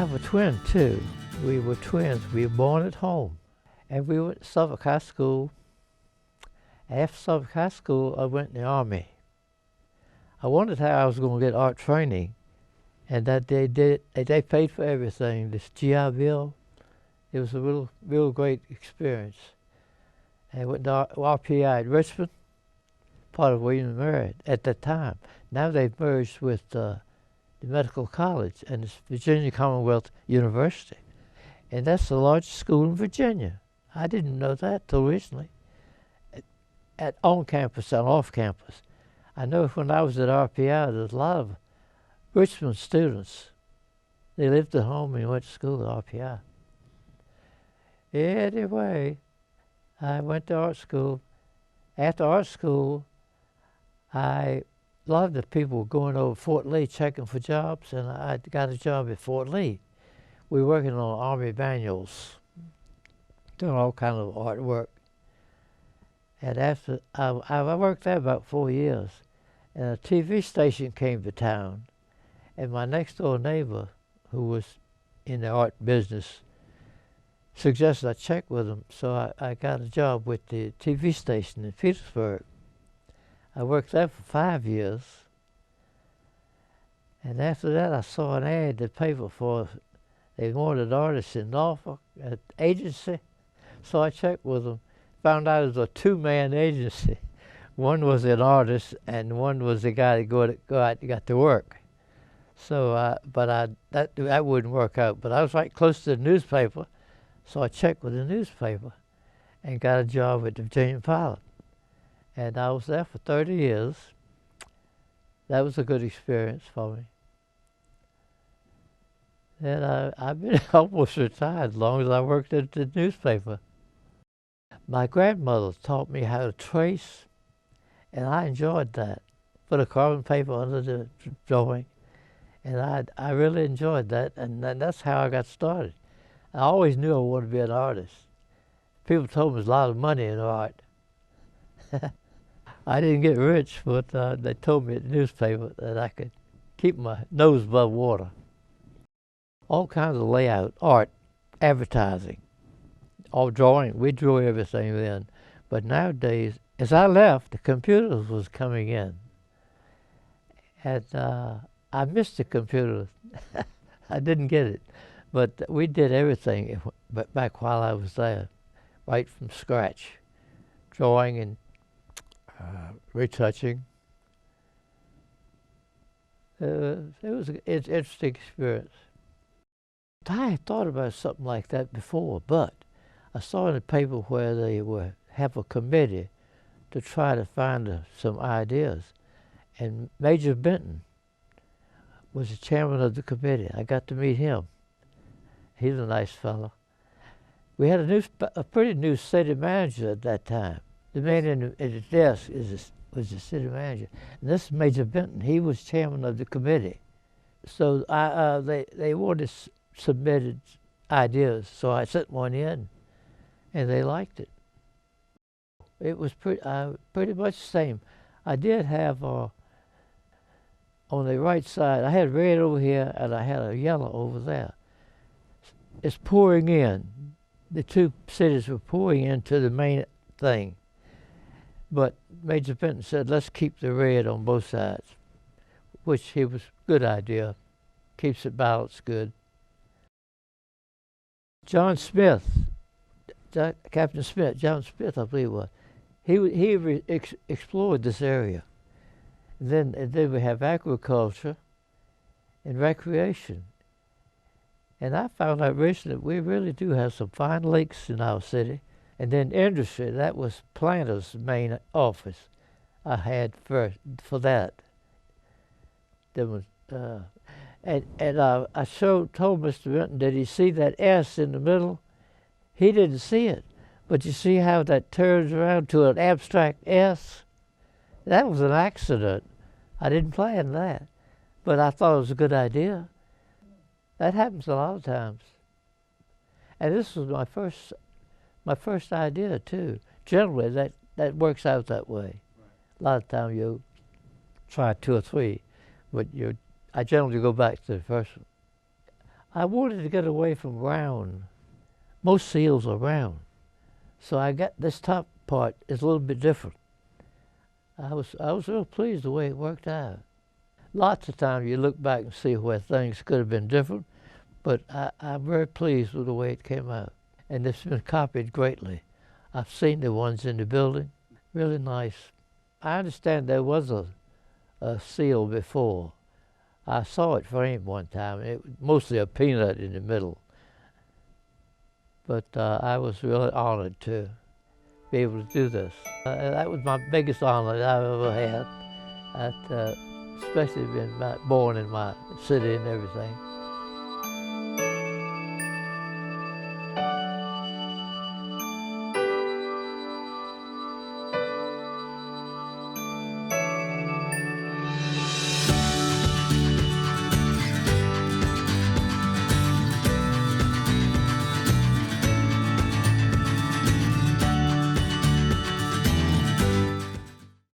have a twin too. We were twins. We were born at home. And we went to Suffolk High School. After Suffolk High School, I went in the Army. I wondered how I was going to get art training, and that they did. They paid for everything. This GI Bill, it was a real great experience. And I went to RPI at Richmond, part of William & Mary at that time. Now they've merged with the Medical College, and it's Virginia Commonwealth University. And that's the largest school in Virginia. I didn't know that till recently. At on campus and off campus. I know when I was at RPI, there was a lot of Richmond students. They lived at home and went to school at RPI. Anyway, I went to art school. After art school, a lot of the people were going over Fort Lee checking for jobs, and I got a job at Fort Lee. We were working on Army manuals, doing all kinds of artwork. And after, I worked there about 4 years, and a TV station came to town, and my next door neighbor, who was in the art business, suggested I check with him, so I got a job with the TV station in Petersburg. I worked there for 5 years, and after that I saw an ad in the paper for, they wanted artists in Norfolk, an agency, so I checked with them. Found out it was a two-man agency. One was an artist, and one was the guy that go out and got to work. So, that wouldn't work out. But I was right close to the newspaper, so I checked with the newspaper, and got a job at the Virginia Pilot. And I was there for 30 years. That was a good experience for me. And I've been almost retired as long as I worked at the newspaper. My grandmother taught me how to trace, and I enjoyed that. Put a carbon paper under the drawing, and I really enjoyed that, and that's how I got started. I always knew I wanted to be an artist. People told me there's a lot of money in art. I didn't get rich, but they told me at the newspaper that I could keep my nose above water. All kinds of layout, art, advertising. All drawing, we drew everything then. But nowadays, as I left, the computers was coming in. And I missed the computer. I didn't get it. But we did everything back while I was there, right from scratch. Drawing and retouching. It was an interesting experience. I had thought about something like that before, but I saw in the paper where they have a committee to try to find some ideas. And Major Benton was the chairman of the committee. I got to meet him. He's a nice fellow. We had a pretty new city manager at that time. The man at the desk was the city manager. And this is Major Benton. He was chairman of the committee. So they wanted submitted ideas, so I sent one in. And they liked it. It was pretty much the same. I did have on the right side, I had red over here and I had a yellow over there. It's pouring in. The two cities were pouring into the main thing. But Major Benton said, let's keep the red on both sides, which he was a good idea. Keeps it balanced good. John Smith, Captain Smith, John Smith, I believe it was. He explored this area. And then we have agriculture and recreation. And I found out recently that we really do have some fine lakes in our city. And then industry, that was Planter's main office I had for that. There was, I told Mr. Benton, did he see that S in the middle? He didn't see it. But you see how that turns around to an abstract S? That was an accident. I didn't plan that. But I thought it was a good idea. That happens a lot of times. And this was my first idea too. Generally that works out that way. Right. A lot of times you try 2 or 3, but I generally go back to the first one. I wanted to get away from round. Most seals are round. So I got this top part is a little bit different. I was real pleased the way it worked out. Lots of times you look back and see where things could have been different, but I'm very pleased with the way it came out. And it's been copied greatly. I've seen the ones in the building, really nice. I understand there was a seal before. I saw it framed one time. It was mostly a peanut in the middle. But I was really honored to be able to do this. That was my biggest honor that I've ever had, especially being born in my city and everything.